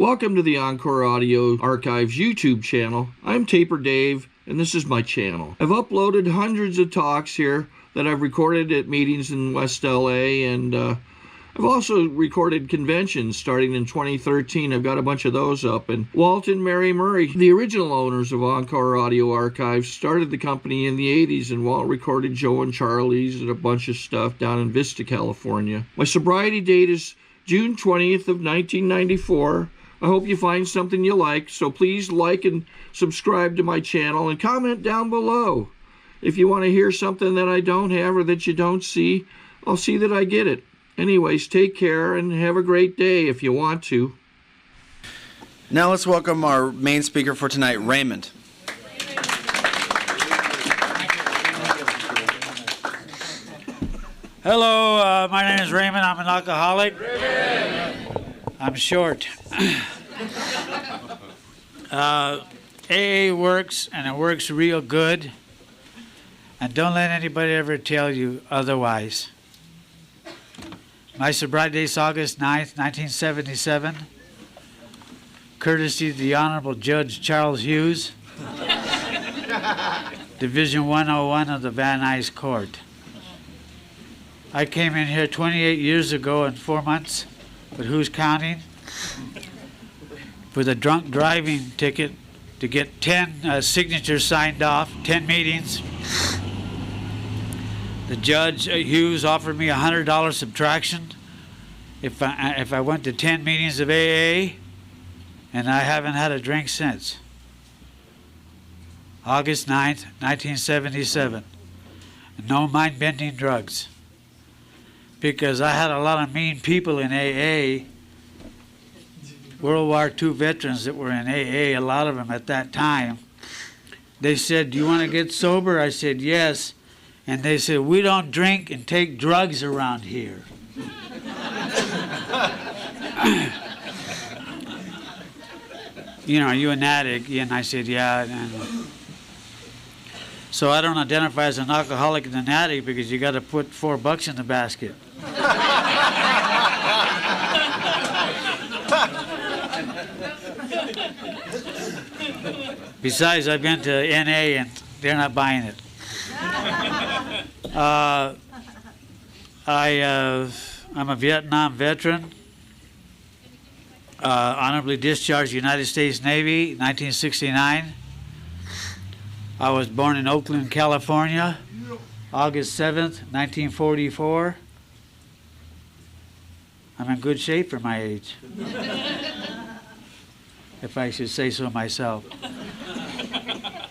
Welcome to the Encore Audio Archives YouTube channel. I'm Taper Dave, and this is my channel. I've uploaded hundreds of talks here that I've recorded at meetings in West LA, and I've also recorded conventions starting in 2013. I've got a bunch of those up. And Walt and Mary Murray, the original owners of Encore Audio Archives, started the company in the 80s, and Walt recorded Joe and Charlie's and a bunch of stuff down in Vista, California. My sobriety date is June 20th of 1994. I hope you find something you like, so please like and subscribe to my channel and comment down below. If you want to hear something that I don't have or that you don't see, I'll see that I get it. Anyways, take care and have a great day if you want to. Now let's welcome our main speaker for tonight, Raymond. Hello, my name is Raymond. I'm an alcoholic. I'm short. AA works, and it works real good. And don't let anybody ever tell you otherwise. My sobriety date is August 9th, 1977. Courtesy of the Honorable Judge Charles Hughes, Division 101 of the Van Nuys Court. I came in here 28 years ago in 4 months, but who's counting? With a drunk driving ticket to get 10 signatures signed off, 10 meetings. The Judge Hughes offered me a $100 subtraction if I went to 10 meetings of AA, and I haven't had a drink since. August 9th, 1977. No mind-bending drugs. Because I had a lot of mean people in AA, World War II veterans that were in AA, a lot of them at that time. They said, "Do you want to get sober?" I said, "Yes." And they said, "We don't drink and take drugs around here." You know, "Are you an addict?" And I said, "Yeah." And so I don't identify as an alcoholic and an addict because you got to put $4 in the basket. Besides, I've been to NA and they're not buying it. I'm a Vietnam veteran, honorably discharged United States Navy, 1969. I was born in Oakland, California, August 7th, 1944. I'm in good shape for my age, if I should say so myself.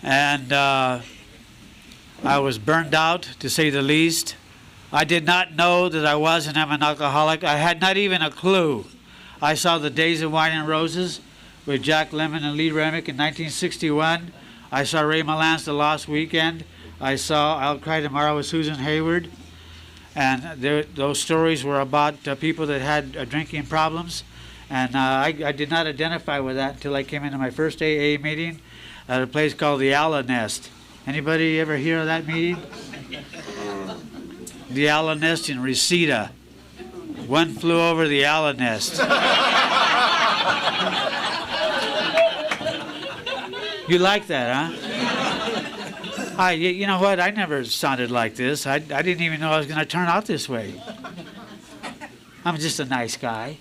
And I was burned out, to say the least. I did not know that I was and am an alcoholic. I had not even a clue. I saw The Days of Wine and Roses with Jack Lemmon and Lee Remick in 1961. I saw Ray Milland's The Lost Weekend. I saw I'll Cry Tomorrow with Susan Hayward. And those stories were about people that had drinking problems. And I did not identify with that until I came into my first AA meeting at a place called the Owl Nest. Anybody ever hear of that meeting? The Owl Nest in Reseda. One flew over the owl nest. You like that, huh? You know what? I never sounded like this. I didn't even know I was going to turn out this way. I'm just a nice guy.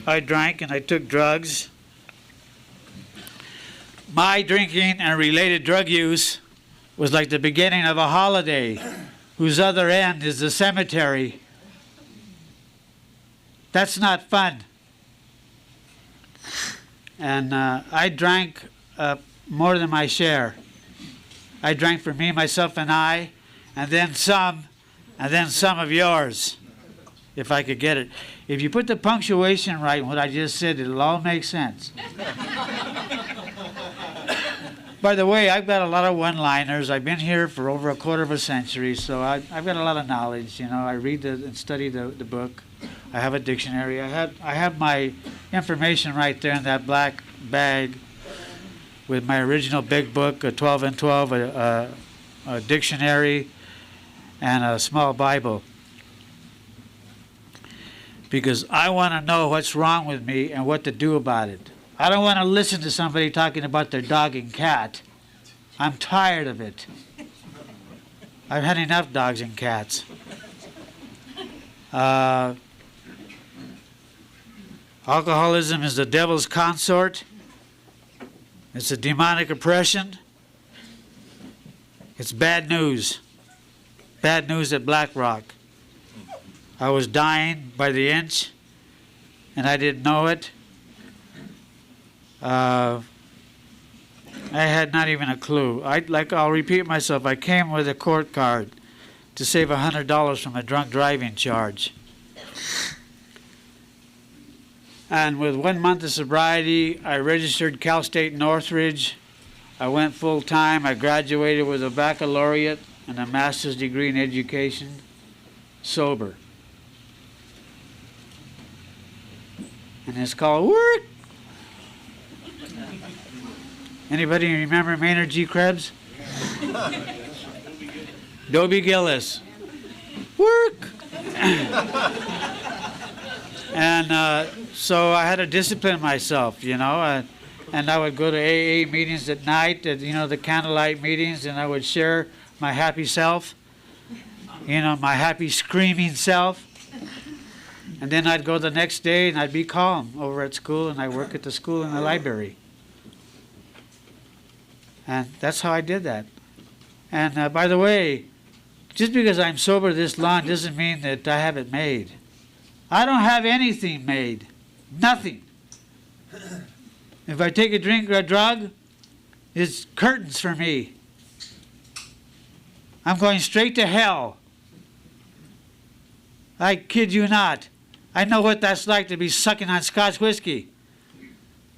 I drank and I took drugs. My drinking and related drug use was like the beginning of a holiday whose other end is the cemetery. That's not fun. And I drank more than my share. I drank for me, myself, and I, and then some of yours, if I could get it. If you put the punctuation right in what I just said, it'll all make sense. By the way, I've got a lot of one-liners. I've been here for over a quarter of a century, so I've got a lot of knowledge. You know, I read and study the book. I have a dictionary. I have my information right there in that black bag with my original big book, a 12 and 12, a dictionary, and a small Bible. because I want to know what's wrong with me and what to do about it. I don't want to listen to somebody talking about their dog and cat. I'm tired of it. I've had enough dogs and cats. Alcoholism is the devil's consort. It's a demonic oppression. It's bad news. Bad news at Black Rock. I was dying by the inch, and I didn't know it. I had not even a clue. I'll repeat myself. I came with a court card to save $100 from a drunk driving charge. And with 1 month of sobriety, I registered Cal State Northridge. I went full time. I graduated with a baccalaureate and a master's degree in education, sober. And it's called work. Anybody remember Maynard G. Krebs? Dobie Gillis. Work. And so I had to discipline myself, you know, and I would go to AA meetings at night, you know, the candlelight meetings, and I would share my happy self, you know, my happy screaming self. And then I'd go the next day and I'd be calm over at school, and I work at the school in the library. And that's how I did that. And by the way, just because I'm sober this long doesn't mean that I have it made. I don't have anything made. Nothing. If I take a drink or a drug, it's curtains for me. I'm going straight to hell. I kid you not. I know what that's like to be sucking on Scotch whiskey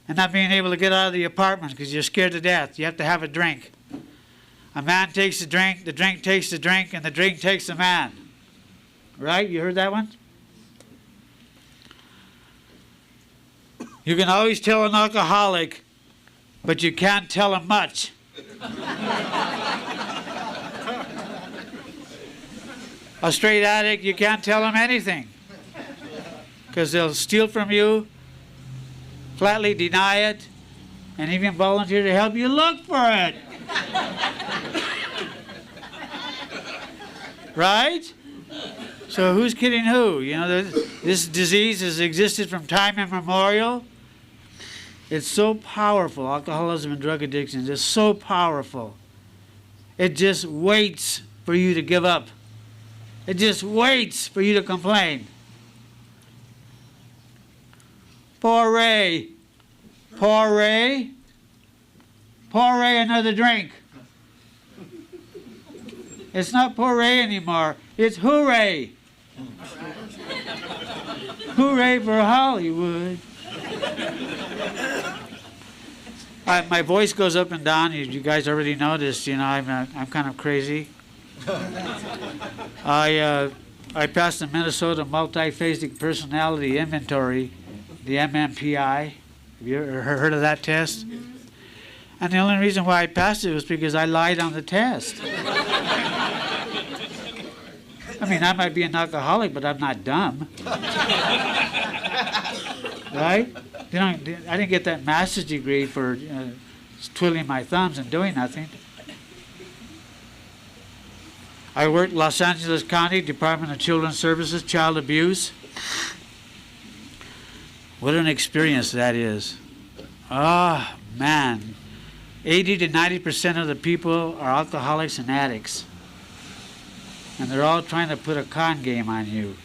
and not being able to get out of the apartment because you're scared to death. You have to have a drink. A man takes the drink takes the drink, and the drink takes the man. Right? You heard that one? You can always tell an alcoholic, but you can't tell him much. A straight addict, you can't tell him anything, because they'll steal from you, flatly deny it, and even volunteer to help you look for it. Right? So who's kidding who? You know, this disease has existed from time immemorial. It's so powerful. Alcoholism and drug addiction is so powerful. It just waits for you to give up. It just waits for you to complain. Poor Ray. Poor Ray. Poor Ray, another drink. It's not poor Ray anymore. It's hooray. Hooray for Hollywood. My voice goes up and down. You guys already noticed, you know, I'm kind of crazy. I passed the Minnesota Multiphasic Personality Inventory, the MMPI. Have you ever heard of that test? And the only reason why I passed it was because I lied on the test. I mean, I might be an alcoholic, but I'm not dumb. Right? You know, I didn't get that master's degree for twiddling my thumbs and doing nothing. I worked Los Angeles County Department of Children's Services, Child Abuse. What an experience that is. Oh, man. 80 to 90% of the people are alcoholics and addicts. And they're all trying to put a con game on you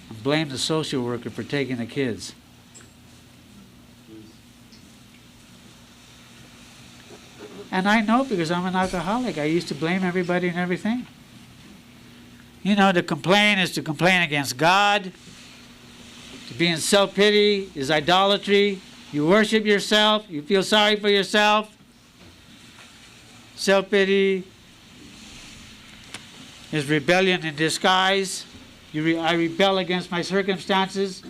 and blame the social worker for taking the kids. And I know because I'm an alcoholic. I used to blame everybody and everything. You know, to complain is to complain against God. To be in self-pity is idolatry. You worship yourself. You feel sorry for yourself. Self-pity is rebellion in disguise. I rebel against my circumstances.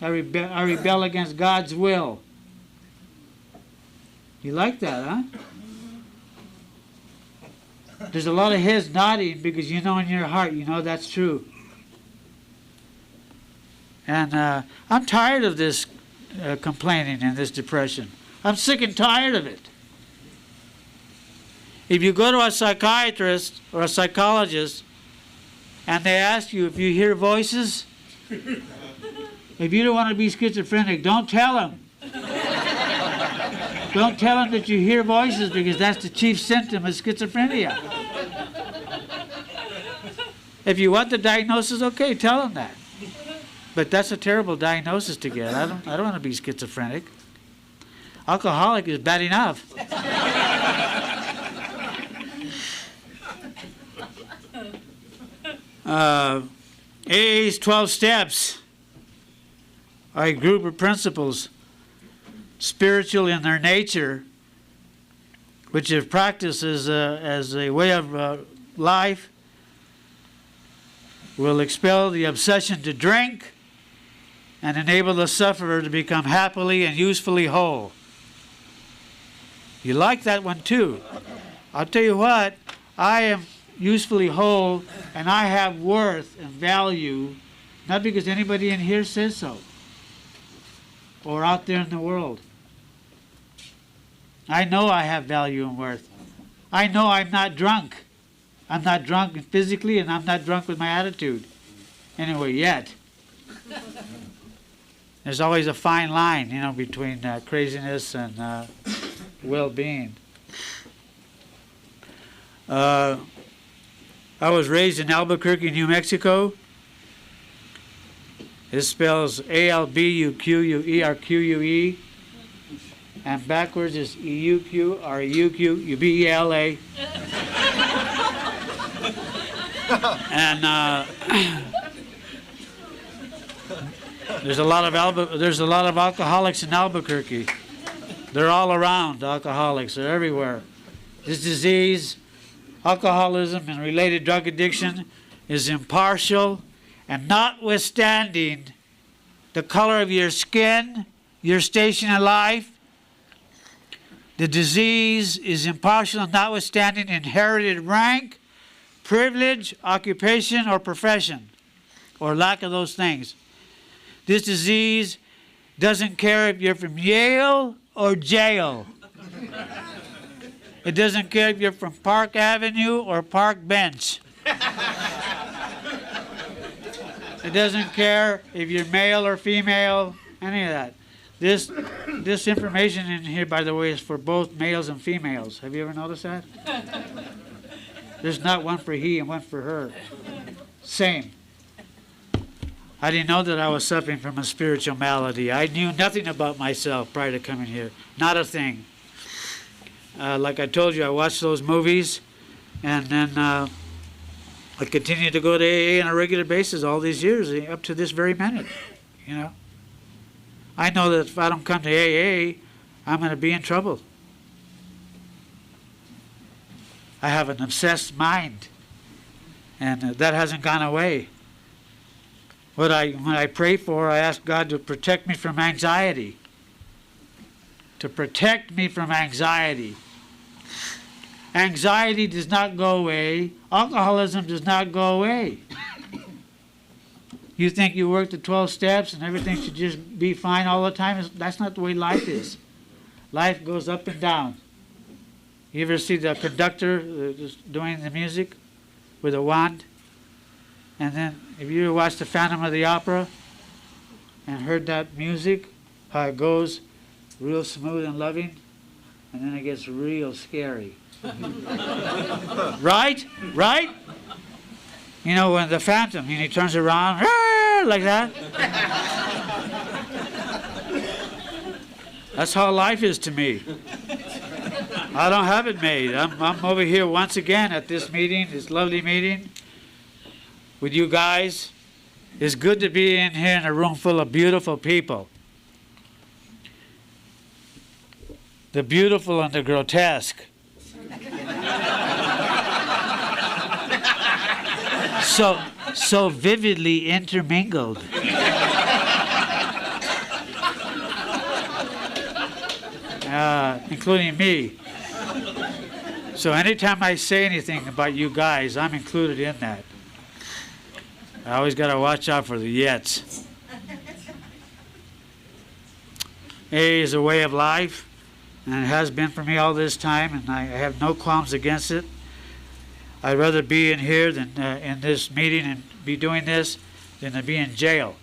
I rebel against God's will. You like that, huh? There's a lot of heads nodding because you know in your heart, you know that's true. And I'm tired of this complaining and this depression. I'm sick and tired of it. If you go to a psychiatrist or a psychologist and they ask you if you hear voices, if you don't want to be schizophrenic, don't tell them. Don't tell them that you hear voices, because that's the chief symptom of schizophrenia. If you want the diagnosis, okay, tell them that. But that's a terrible diagnosis to get. I don't want to be schizophrenic. Alcoholic is bad enough. AA's 12 steps are a group of principles, spiritual in their nature, which if practiced as a way of life, will expel the obsession to drink and enable the sufferer to become happily and usefully whole. You like that one too. I'll tell you what, I am usefully whole and I have worth and value, not because anybody in here says so or out there in the world. I know I have value and worth. I know I'm not drunk. I'm not drunk physically, and I'm not drunk with my attitude. Anyway, yet. There's always a fine line, you know, between craziness and well-being. I was raised in Albuquerque, New Mexico. It spells Albuquerque, and backwards is Euqurebela. And there's a lot of alcoholics in Albuquerque. They're all around, alcoholics. They're everywhere. This disease, alcoholism and related drug addiction, is impartial, and notwithstanding the color of your skin, your station in life, the disease is impartial, notwithstanding inherited rank, privilege, occupation, or profession, or lack of those things. This disease doesn't care if you're from Yale or jail. It doesn't care if you're from Park Avenue or Park Bench. It doesn't care if you're male or female, any of that. This information in here, by the way, is for both males and females. Have you ever noticed that? There's not one for he and one for her. Same. I didn't know that I was suffering from a spiritual malady. I knew nothing about myself prior to coming here. Not a thing. Like I told you, I watched those movies, and then I continued to go to AA on a regular basis all these years, up to this very minute. You know, I know that if I don't come to AA, I'm going to be in trouble. I have an obsessed mind, and that hasn't gone away. When I pray for, I ask God to protect me from anxiety. To protect me from anxiety. Anxiety does not go away. Alcoholism does not go away. You think you work the 12 steps and everything should just be fine all the time? That's not the way life is. Life goes up and down. You ever see the conductor just doing the music with a wand? And then, if you ever watched the Phantom of the Opera and heard that music, how it goes real smooth and loving, and then it gets real scary. Right? Right? You know, when the Phantom, and he turns around, like that. That's how life is to me. I don't have it made. I'm over here once again at this meeting, this lovely meeting with you guys. It's good to be in here in a room full of beautiful people. The beautiful and the grotesque. So vividly intermingled. Including me. So anytime I say anything about you guys, I'm included in that. I always got to watch out for the yets. AA is a way of life, and it has been for me all this time, and I have no qualms against it. I'd rather be in here than in this meeting and be doing this than to be in jail.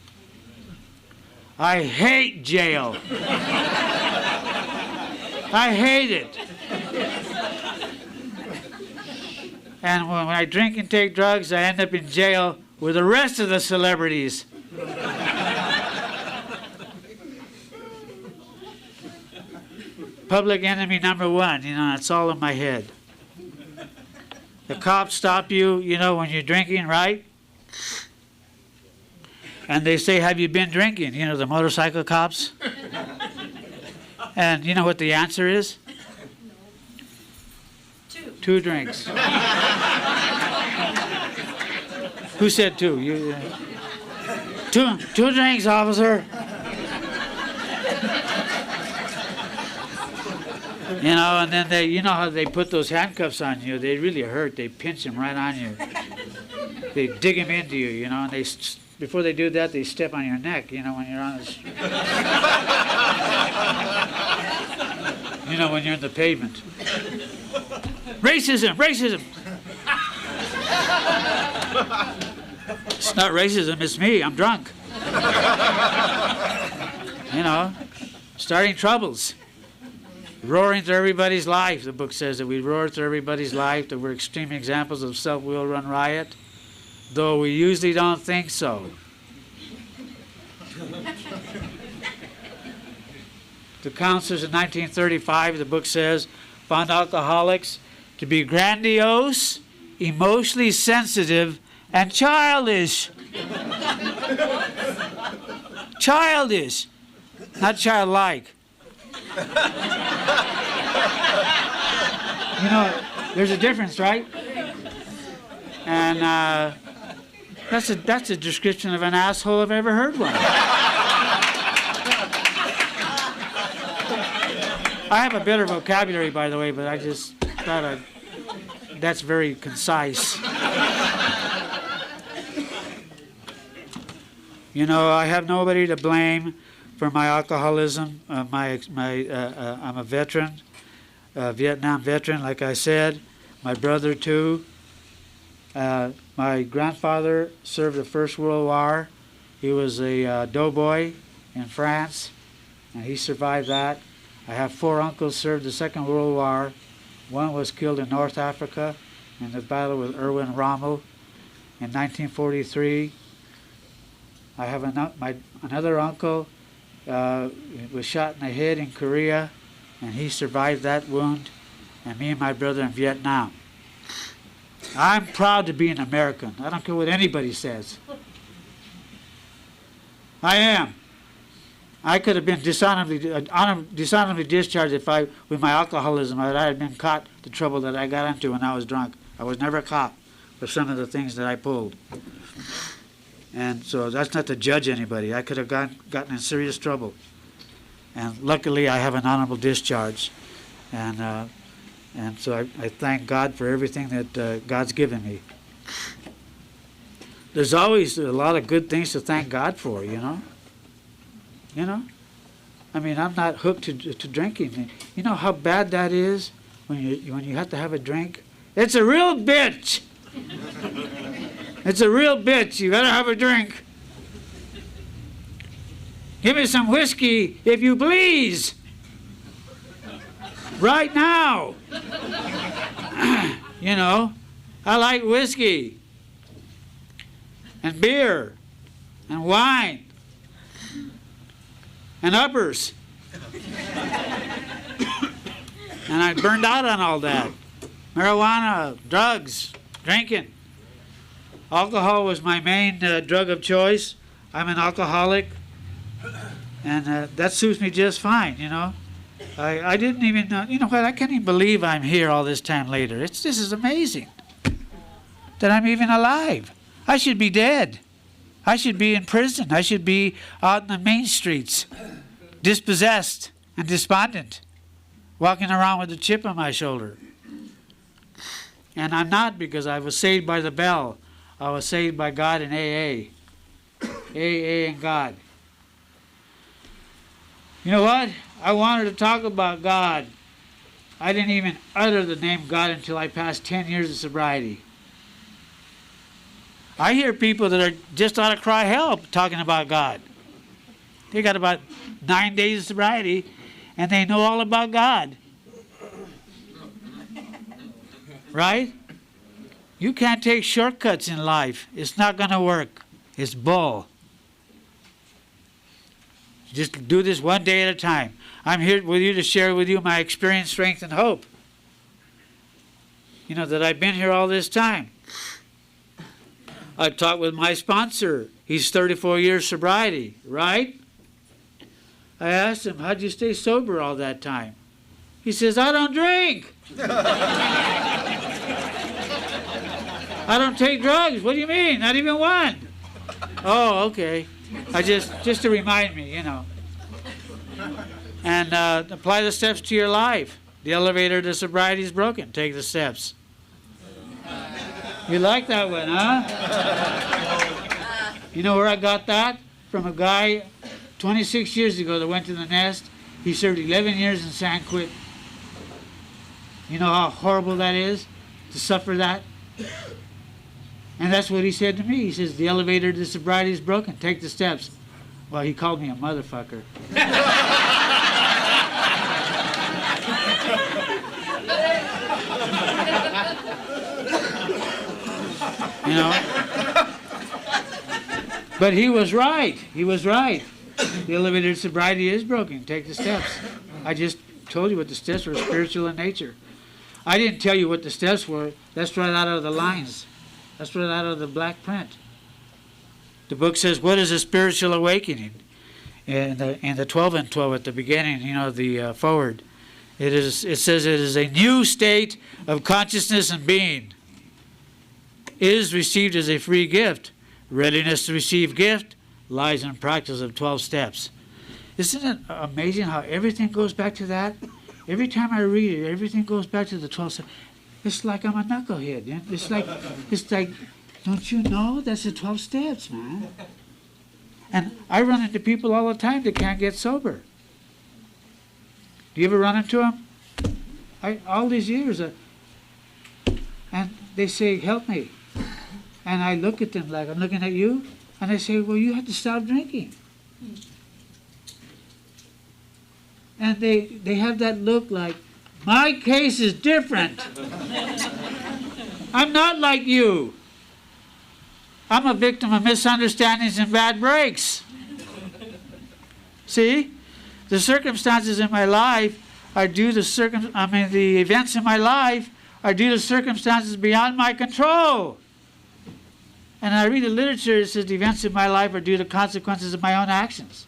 I hate jail. I hate it. And when I drink and take drugs, I end up in jail with the rest of the celebrities. Public enemy number one, it's all in my head. The cops stop you, when you're drinking, right? And they say, have you been drinking? The motorcycle cops. And you know what the answer is? Two drinks. Who said two? You, two drinks, officer. And then they, how they put those handcuffs on you. They really hurt. They pinch them right on you. They dig them into you, and they, before they do that, they step on your neck, when you're on the when you're in the pavement. Racism, racism. It's not racism, it's me. I'm drunk. Starting troubles. Roaring through everybody's life. The book says that we roar through everybody's life, that we're extreme examples of self-will run riot, though we usually don't think so. The counselors in 1935, the book says, found alcoholics to be grandiose, emotionally sensitive, and childish. Childish, not childlike. There's a difference, right? And that's a description of an asshole I've ever heard one. I have a better vocabulary, by the way, but I just thought that's very concise. I have nobody to blame for my alcoholism. I'm a veteran, Vietnam veteran, like I said. My brother, too. My grandfather served the First World War. He was a doughboy in France, and he survived that. I have 4 uncles served the Second World War. One was killed in North Africa in the battle with Erwin Rommel in 1943. I have another uncle was shot in the head in Korea, and he survived that wound, and me and my brother in Vietnam. I'm proud to be an American. I don't care what anybody says. I am. I could have been dishonorably discharged with my alcoholism, if I had been caught the trouble that I got into when I was drunk. I was never caught for some of the things that I pulled. And so that's not to judge anybody. I could have gotten in serious trouble. And luckily I have an honorable discharge. And so I thank God for everything that God's given me. There's always a lot of good things to thank God for, I mean, I'm not hooked to drinking. You know how bad that is when you have to have a drink? It's a real bitch. It's a real bitch. You gotta have a drink. Give me some whiskey, if you please. Right now. I like whiskey and beer and wine and uppers. And I burned out on all that. Marijuana, drugs, drinking. Alcohol was my main drug of choice. I'm an alcoholic, and that suits me just fine, I didn't even know, I can't even believe I'm here all this time later. This is amazing that I'm even alive. I should be dead. I should be in prison. I should be out in the main streets, dispossessed and despondent, walking around with a chip on my shoulder. And I'm not, because I was saved by the bell. I was saved by God in AA. AA and God. You know what? I wanted to talk about God. I didn't even utter the name God until I passed 10 years of sobriety. I hear people that are just ought to cry help talking about God. They got about 9 days of sobriety, and they know all about God. Right? You can't take shortcuts in life. It's not going to work. It's bull. Just do this one day at a time. I'm here with you to share with you my experience, strength, and hope. You know, that I've been here all this time. I talked with my sponsor. He's 34 years sobriety, right? I asked him, how'd you stay sober all that time? He says, I don't drink. I don't take drugs. What do you mean? Not even one. Oh, okay. Just to remind me, you know. And apply the steps to your life. The elevator to sobriety is broken. Take the steps. You like that one, huh? You know where I got that? From a guy 26 years ago that went to the nest. He served 11 years in San Quentin. You know how horrible that is to suffer that? And that's what he said to me. He says, the elevator to sobriety is broken. Take the steps. Well, he called me a motherfucker. You know? But he was right. He was right. The elevator to sobriety is broken. Take the steps. I just told you what the steps were, spiritual in nature. I didn't tell you what the steps were. That's right out of the lines. That's right out of the black print. The book says, what is a spiritual awakening? In the 12 and 12 at the beginning, you know, the forward. It says it is a new state of consciousness and being. It is received as a free gift. Readiness to receive gift lies in practice of 12 steps. Isn't it amazing how everything goes back to that? Every time I read it, everything goes back to the 12 steps. It's like I'm a knucklehead. You know? It's like, don't you know that's the 12 steps, man? And I run into people all the time that can't get sober. Do you ever run into them? All these years, and they say, help me. And I look at them like I'm looking at you, and I say, well, you have to stop drinking. And they have that look like, my case is different. I'm not like you. I'm a victim of misunderstandings and bad breaks. See? The circumstances in my life are due to the events in my life are due to circumstances beyond my control. And I read the literature, it says the events in my life are due to consequences of my own actions.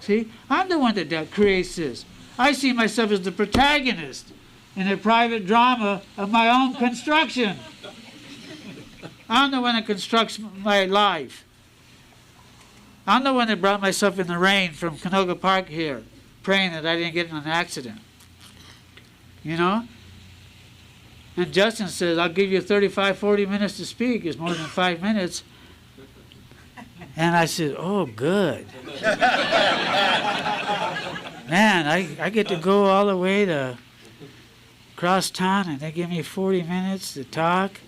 See? I'm the one that creates this. I see myself as the protagonist in a private drama of my own construction. I'm the one that constructs my life. I'm the one that brought myself in the rain from Canoga Park here, praying that I didn't get in an accident. You know? And Justin says, I'll give you 35, 40 minutes to speak. It's more than 5 minutes. And I said, oh, good. Man, I get to go all the way to across town, and they give me 40 minutes to talk.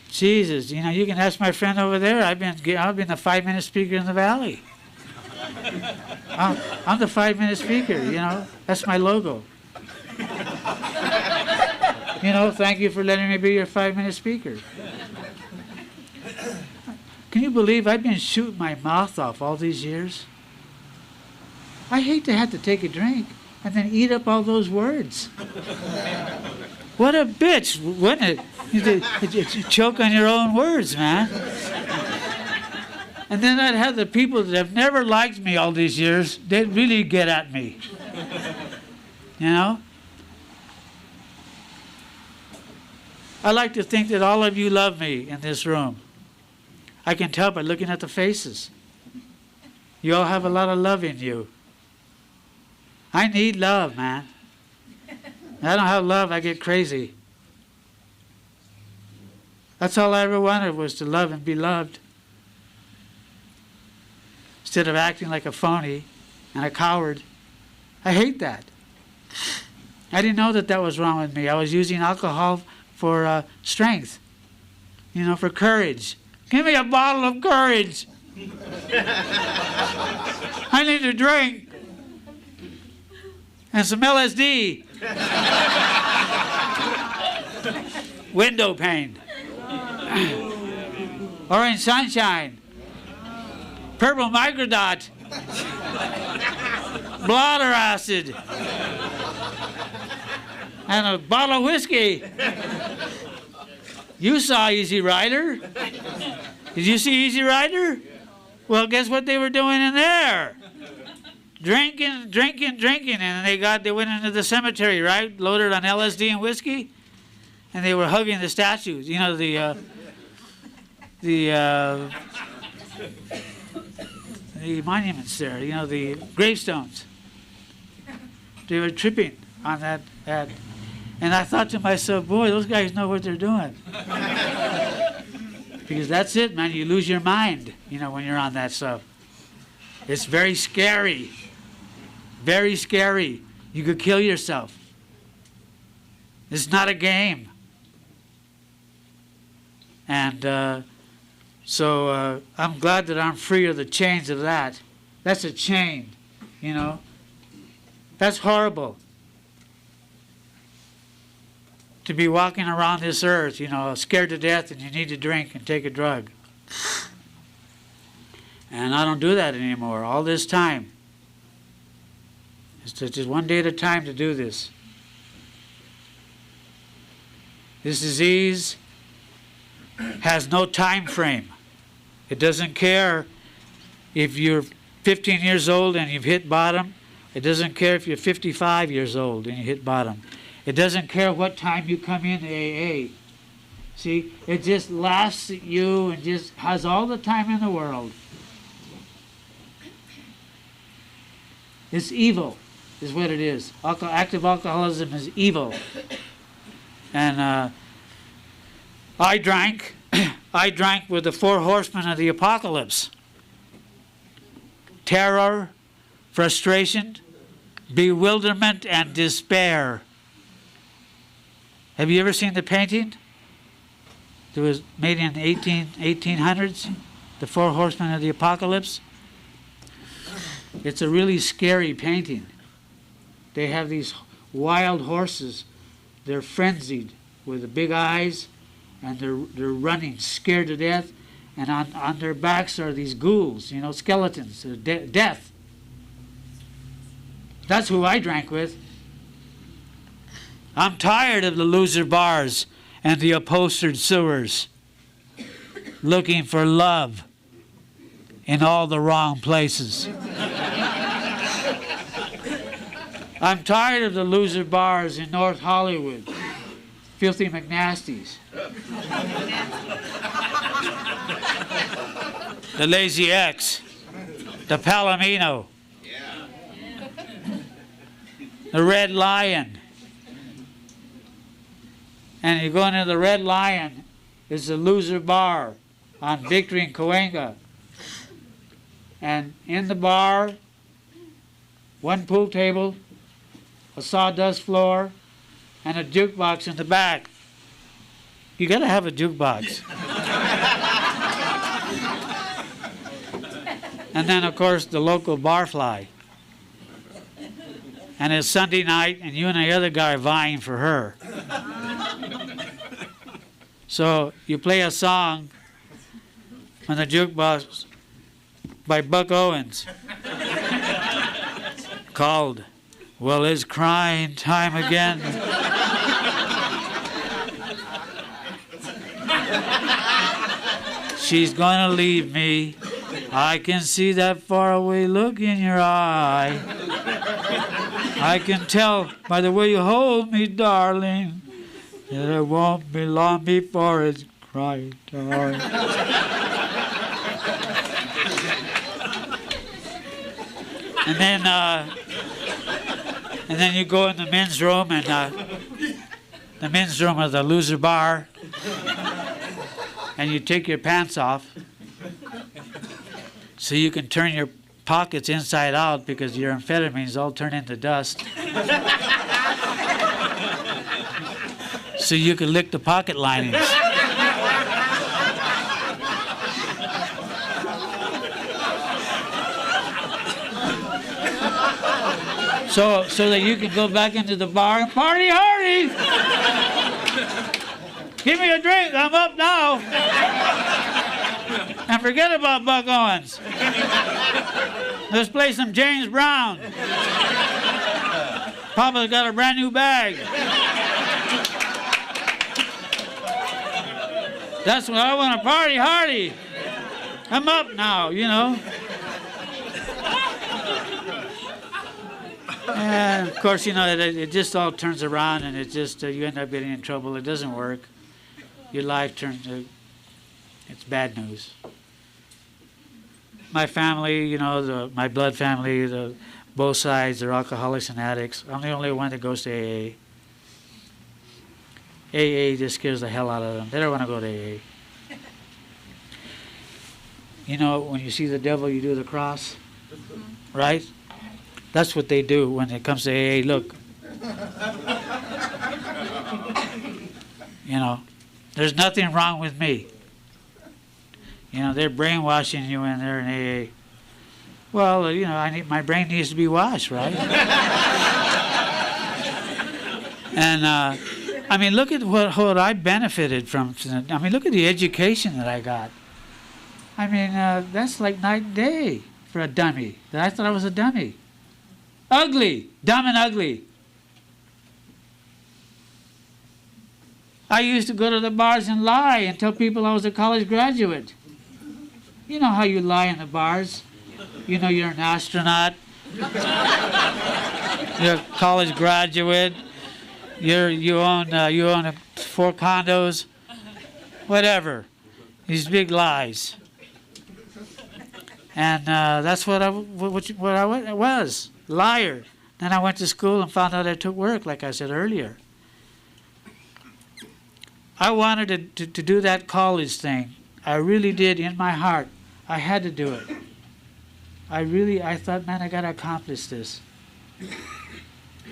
Jesus, you know, you can ask my friend over there. I've been the 5-minute speaker in the valley. I'm the 5-minute speaker, you know. That's my logo. You know, thank you for letting me be your 5-minute speaker. Can you believe I've been shooting my mouth off all these years? I hate to have to take a drink and then eat up all those words. What a bitch, wouldn't it? You choke on your own words, man. And then I'd have the people that have never liked me all these years, they'd really get at me. You know? I like to think that all of you love me in this room. I can tell by looking at the faces. You all have a lot of love in you. I need love, man. I don't have love, I get crazy. That's all I ever wanted, was to love and be loved. Instead of acting like a phony and a coward. I hate that. I didn't know that that was wrong with me. I was using alcohol for strength, you know, for courage. Give me a bottle of courage. I need to drink. And some LSD. Window pane. Orange sunshine. Purple microdot. Blotter acid. And a bottle of whiskey. You saw Easy Rider. Did you see Easy Rider? Well, guess what they were doing in there? Drinking, and they went into the cemetery, right? Loaded on LSD and whiskey, and they were hugging the statues. You know, the monuments there. You know, the gravestones. They were tripping on that, and I thought to myself, boy, those guys know what they're doing. Because that's it, man. You lose your mind, you know, when you're on that stuff. It's very scary. Very scary. You could kill yourself. It's not a game. And so I'm glad that I'm free of the chains of that. That's a chain, you know. That's horrible. To be walking around this earth, you know, scared to death, and you need to drink and take a drug. And I don't do that anymore. All this time. It's just one day at a time to do this. This disease has no time frame. It doesn't care if you're 15 years old and you've hit bottom. It doesn't care if you're 55 years old and you hit bottom. It doesn't care what time you come in AA. See, it just laughs at you and just has all the time in the world. It's evil, is what it is. Active alcoholism is evil. And I drank with the 4 horsemen of the apocalypse. Terror, frustration, bewilderment, and despair. Have you ever seen the painting? It was made in the 1800s, the 4 horsemen of the apocalypse. It's a really scary painting. They have these wild horses. They're frenzied with the big eyes, and they're running, scared to death. And on their backs are these ghouls, you know, skeletons, death. That's who I drank with. I'm tired of the loser bars and the upholstered sewers, looking for love in all the wrong places. I'm tired of the loser bars in North Hollywood, filthy McNasties, the Lazy X, the Palomino, the Red Lion. And you go into the Red Lion, it's a loser bar on Victory and Cahuenga. And in the bar, 1 pool table, a sawdust floor, and a jukebox in the back. You gotta have a jukebox. And then, of course, the local barfly. And it's Sunday night, and you and the other guy are vying for her. So you play a song on the jukebox by Buck Owens called, "Well, it's crying time again." She's gonna leave me. I can see that faraway look in your eye. I can tell by the way you hold me, darling, that it won't be long before it's crying time. And then you go in the men's room, and the men's room is the loser bar, and you take your pants off so you can turn your pockets inside out because your amphetamines all turn into dust. So you could lick the pocket linings. So that you can go back into the bar and party hardy. Give me a drink, I'm up now. And forget about Buck Owens. Let's play some James Brown. Papa's got a brand new bag. That's what I want to party hardy. I'm up now, you know. And of course, you know, it just all turns around, and it just, you end up getting in trouble. It doesn't work. Your life turns to, it's bad news. My family, you know, my blood family, both sides, they're alcoholics and addicts. I'm the only one that goes to AA. AA just scares the hell out of them. They don't want to go to AA. You know, when you see the devil, you do the cross, right? That's what they do when it comes to AA. Look, you know, there's nothing wrong with me. You know, they're brainwashing you when they're in AA. Well, you know, my brain needs to be washed, right? And I mean, look at what I benefited from. I mean, look at the education that I got. I mean, that's like night and day for a dummy. I thought I was a dummy. Ugly, dumb and ugly. I used to go to the bars and lie and tell people I was a college graduate. You know how you lie in the bars? You know you're an astronaut. You're a college graduate. You own 4 condos. Whatever. These big lies. And that's what I was. Liar. Then I went to school and found out I took work, like I said earlier. I wanted to do that college thing. I really did in my heart. I had to do it. I thought, man, I got to accomplish this.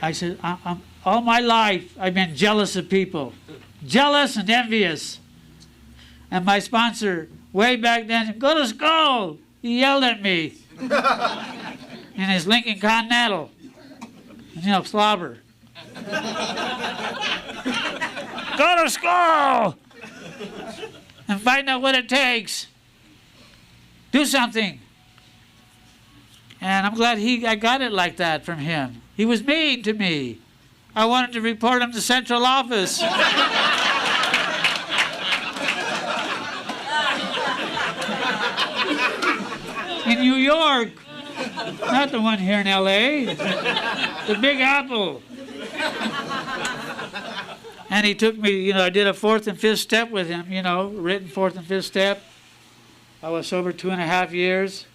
I said, all my life I've been jealous of people. Jealous and envious. And my sponsor, way back then, go to school. He yelled at me in his Lincoln Continental. You know, slobber. Go to school and find out what it takes. Do something. And I'm glad I got it like that from him. He was mean to me. I wanted to report him to central office. In New York. Not the one here in L.A. The Big Apple. And he took me, you know, I did a 4th and 5th step with him, you know, written 4th and 5th step. I was sober 2.5 years.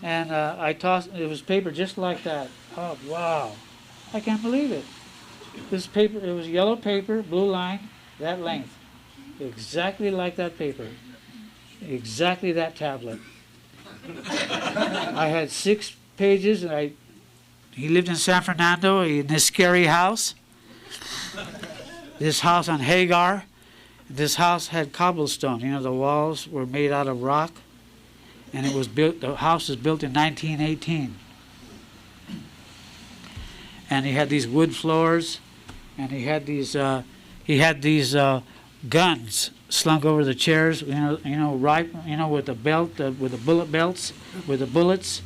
And I tossed, it was paper just like that. Oh, wow. I can't believe it. This paper, it was yellow paper, blue line, that length. Exactly like that paper. Exactly that tablet. I had 6 pages, and he lived in San Fernando in this scary house. This house on Hagar. This house had cobblestone. You know, the walls were made out of rock. And it was built, the house was built in 1918. And he had these wood floors, and he had these guns slung over the chairs, with the belt, with the bullet belts, with the bullets,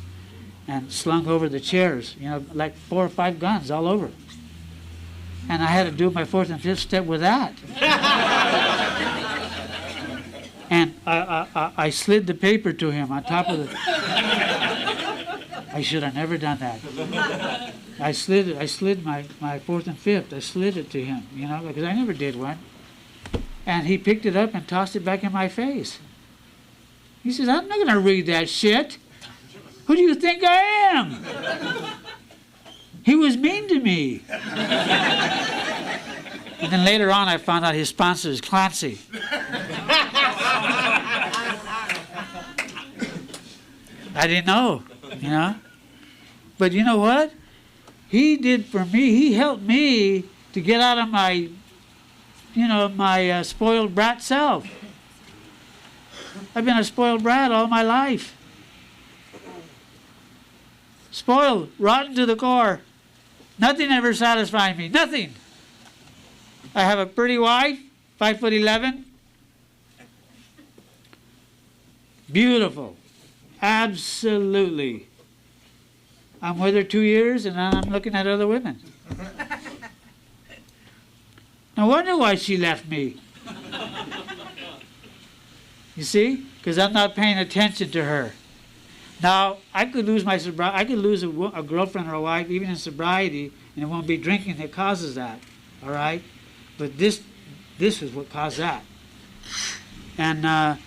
and slung over the chairs, you know, like 4 or 5 guns all over. And I had to do my 4th and 5th step with that. And I slid the paper to him on top of the... I should have never done that. I slid my 4th and 5th. I slid it to him, you know, because I never did one. And he picked it up and tossed it back in my face. He says, I'm not going to read that shit. Who do you think I am? He was mean to me. And then later on, I found out his sponsor is Clancy. I didn't know, you know. But you know what? He did for me. He helped me to get out of my, my spoiled brat self. I've been a spoiled brat all my life. Spoiled, rotten to the core. Nothing ever satisfied me. Nothing. I have a pretty wife, 5'11". Beautiful. Absolutely. I'm with her 2 years, and then I'm looking at other women. No wonder why she left me. You see? Because I'm not paying attention to her. Now, I could lose my sobriety. I could lose a girlfriend or a wife, even in sobriety, and it won't be drinking that causes that. All right? But this is what caused that. And I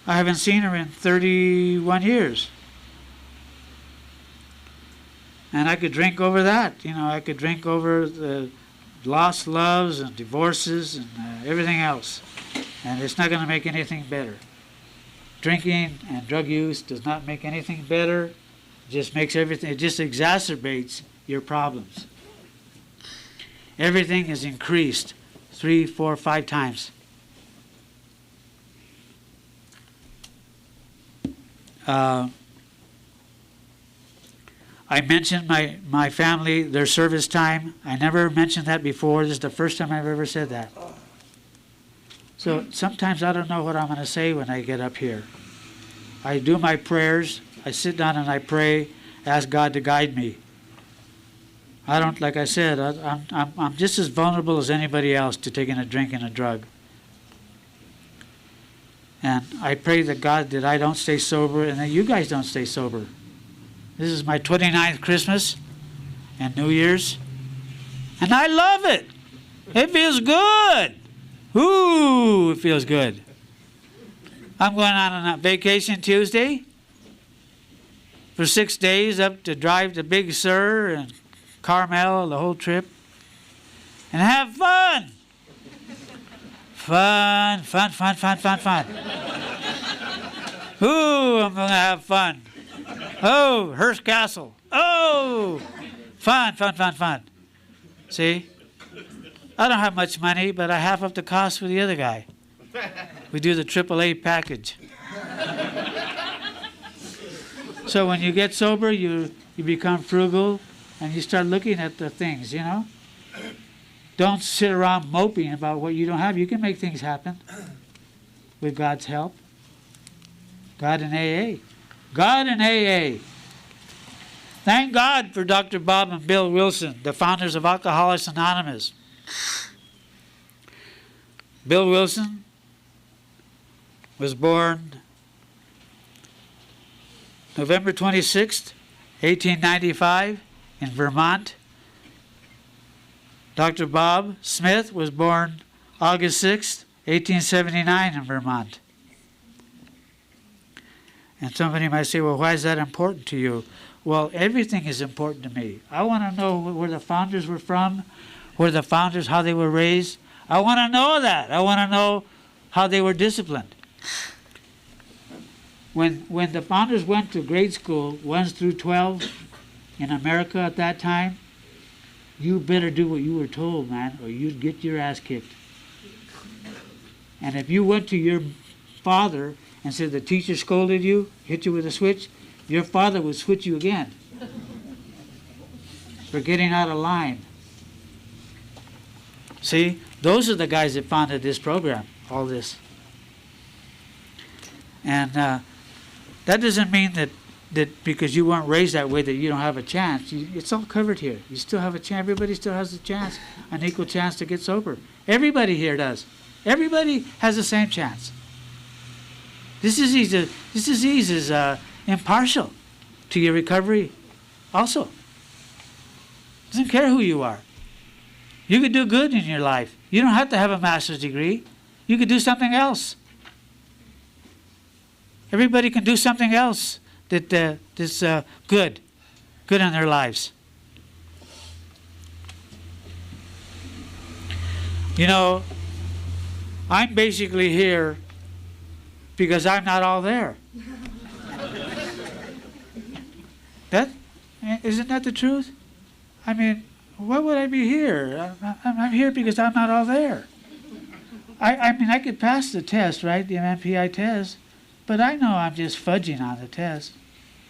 haven't seen her in 31 years. And I could drink over that. I could drink over the lost loves and divorces and everything else. And it's not going to make anything better. Drinking and drug use does not make anything better. It just makes everything, it just exacerbates your problems. Everything is increased 3, 4, 5 times. I mentioned my family, their service time. I never mentioned that before. This is the first time I've ever said that. So sometimes I don't know what I'm going to say when I get up here. I do my prayers. I sit down and I pray, ask God to guide me. I don't, like I said, I'm just as vulnerable as anybody else to taking a drink and a drug. And I pray that God, that I don't stay sober and that you guys don't stay sober. This is my 29th Christmas and New Year's. And I love it. It feels good. Ooh, it feels good. I'm going on a vacation Tuesday for 6 days up to drive to Big Sur and Carmel, the whole trip, and have fun. Fun. Ooh, I'm going to have fun. Oh, Hearst Castle. Oh, fun. See? I don't have much money, but I half up the cost for the other guy. We do the AAA package. So when you get sober, you become frugal, and you start looking at the things, Don't sit around moping about what you don't have. You can make things happen with God's help. God and AA. God and AA. Thank God for Dr. Bob and Bill Wilson, the founders of Alcoholics Anonymous. Bill Wilson was born November 26th, 1895 in Vermont. Dr. Bob Smith was born August 6th, 1879 in Vermont. And somebody might say, well, why is that important to you? Well, everything is important to me. I want to know where the founders were from, how they were raised. I want to know that. I want to know how they were disciplined. When the founders went to grade school, 1 through 12, in America at that time, you better do what you were told, man, or you'd get your ass kicked. And if you went to your father and said the teacher scolded you, hit you with a switch, your father would switch you again for getting out of line. See, those are the guys that founded this program, all this. And that doesn't mean that because you weren't raised that way that you don't have a chance. It's all covered here. You still have a chance. Everybody still has a chance, an equal chance to get sober. Everybody here does. Everybody has the same chance. This disease is impartial to your recovery also. Doesn't care who you are. You could do good in your life. You don't have to have a master's degree. You could do something else. Everybody can do something else that's good in their lives. I'm basically here because I'm not all there. Isn't that the truth? I mean, why would I be here? I'm here because I'm not all there. I mean, I could pass the test, right, the MMPI test, but I know I'm just fudging on the test.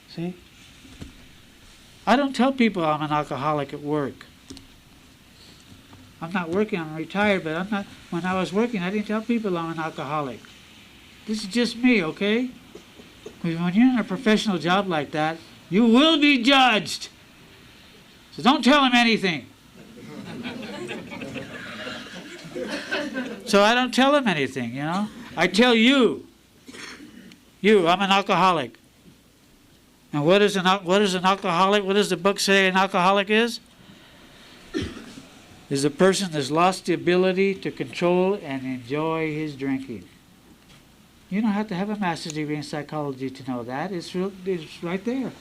See? I don't tell people I'm an alcoholic at work. I'm not working, I'm retired, but I'm not. When I was working, I didn't tell people I'm an alcoholic. This is just me, okay? Because when you're in a professional job like that, you will be judged. So don't tell them anything. So I don't tell them anything, you know. I tell you, I'm an alcoholic. And what is an alcoholic? What does the book say an alcoholic is? Is a person that's lost the ability to control and enjoy his drinking. You don't have to have a master's degree in psychology to know that. It's right there.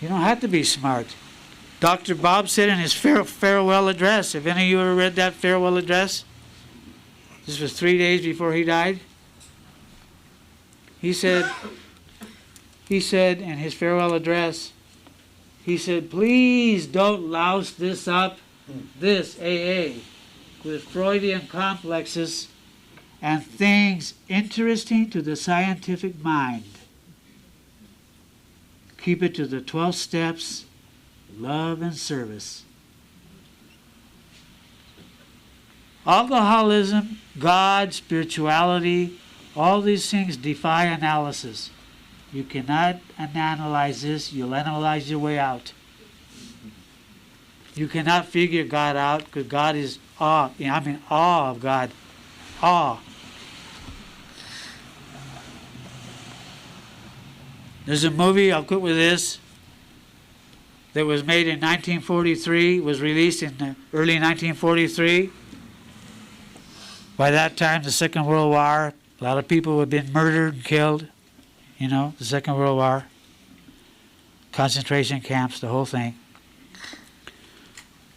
You don't have to be smart. Dr. Bob said in his farewell address, have any of you ever read that farewell address? This was 3 days before he died. He said in his farewell address, he said, please don't louse this up, this AA, with Freudian complexes and things interesting to the scientific mind. Keep it to the 12 steps, love and service. Alcoholism, God, spirituality, all these things defy analysis. You cannot analyze this. You'll analyze your way out. You cannot figure God out because God is awe. I'm in awe of God. Awe. There's a movie, I'll quit with this, that was made in 1943, was released in the early 1943. By that time, the Second World War, a lot of people had been murdered and killed. You know, the Second World War, concentration camps, the whole thing.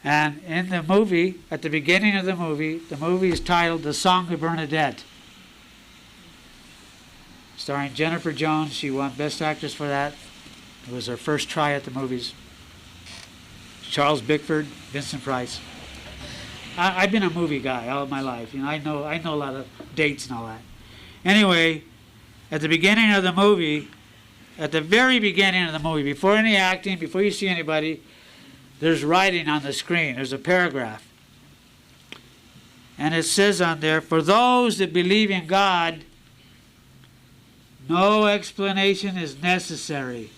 And in the movie, at the beginning of the movie is titled The Song of Bernadette, starring Jennifer Jones. She won Best Actress for that. It was her first try at the movies. Charles Bickford, Vincent Price. I've been a movie guy all my life. You know, I know a lot of dates and all that. Anyway, at the beginning of the movie, at the very beginning of the movie, before any acting, before you see anybody, there's writing on the screen. There's a paragraph. And it says on there, for those that believe in God, no explanation is necessary.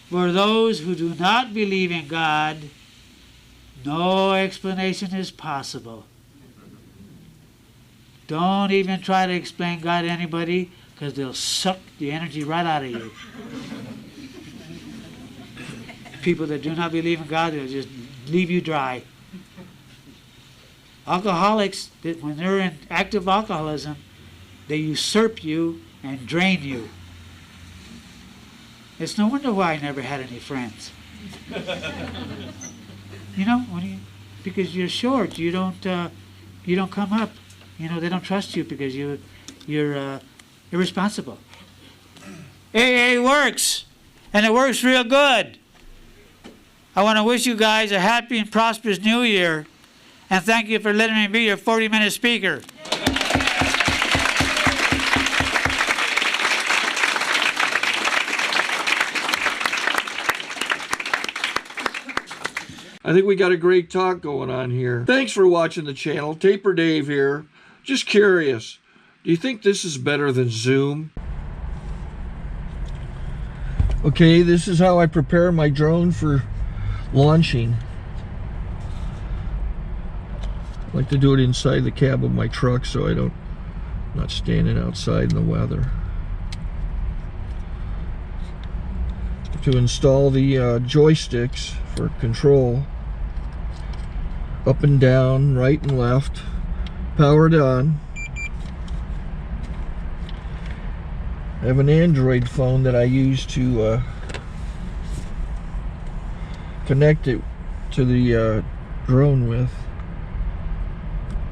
For those who do not believe in God, no explanation is possible. Don't even try to explain God to anybody because they'll suck the energy right out of you. People that do not believe in God, they'll just leave you dry. Alcoholics, when they're in active alcoholism, they usurp you and drain you. It's no wonder why I never had any friends. You know, because you're short, you don't come up. You know, they don't trust you because you're irresponsible. AA works, and it works real good. I want to wish you guys a happy and prosperous New Year, and thank you for letting me be your 40-minute speaker. I think we got a great talk going on here. Thanks for watching the channel. Taper Dave here. Just curious, do you think this is better than Zoom? Okay, this is how I prepare my drone for launching. I like to do it inside the cab of my truck so I'm not standing outside in the weather. To install the joysticks for control, up and down, right and left, powered on. I have an Android phone that I use to connect it to the drone with.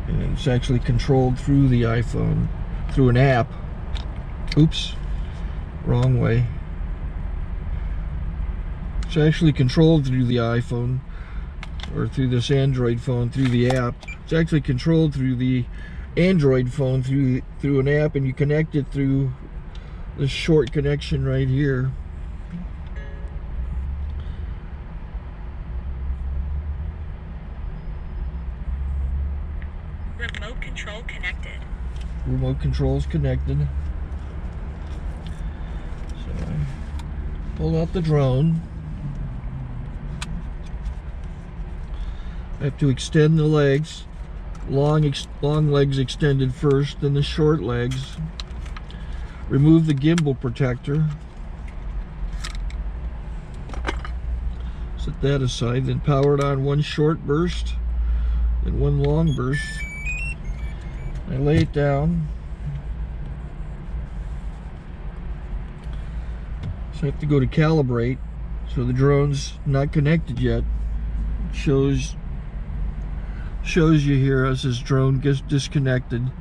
And it's actually controlled through the iPhone, through an app. Oops, wrong way. It's actually controlled through the iPhone, or through this Android phone, through the app. It's actually controlled through the Android phone, through an app, and you connect it through this short connection right here. Remote control connected. Remote control's connected. So I pull out the drone. I have to extend the legs. Long legs extended first, then the short legs. Remove the gimbal protector. Set that aside, then power it on one short burst, then one long burst. I lay it down. So I have to go to calibrate. So the drone's not connected yet. It shows you here as this drone gets disconnected,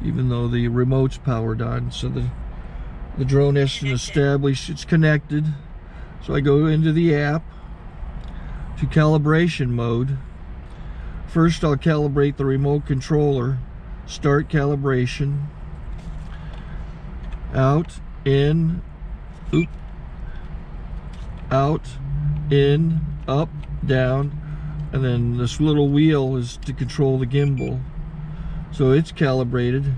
even though the remote's powered on. So the drone has to establish it's connected. So I go into the app to calibration mode. First I'll calibrate the remote controller. Start calibration. Out, in, out, in, up, down, and then this little wheel is to control the gimbal. So it's calibrated.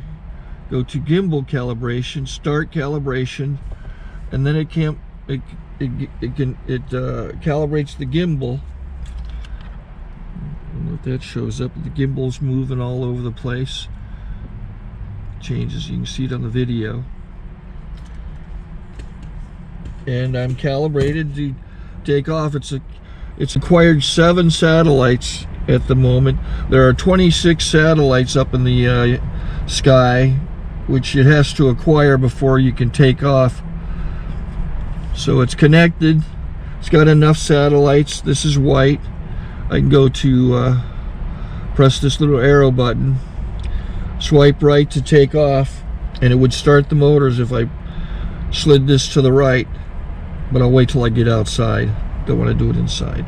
Go to gimbal calibration, start calibration, and then it calibrates the gimbal. And if that shows up, the gimbal's moving all over the place. Changes, you can see it on the video. And I'm calibrated to take off. It's acquired 7 satellites at the moment. There are 26 satellites up in the sky, which it has to acquire before you can take off. So it's connected. It's got enough satellites. This is white. I can go to press this little arrow button, swipe right to take off, and it would start the motors if I slid this to the right. But I'll wait till I get outside. Don't want to do it inside.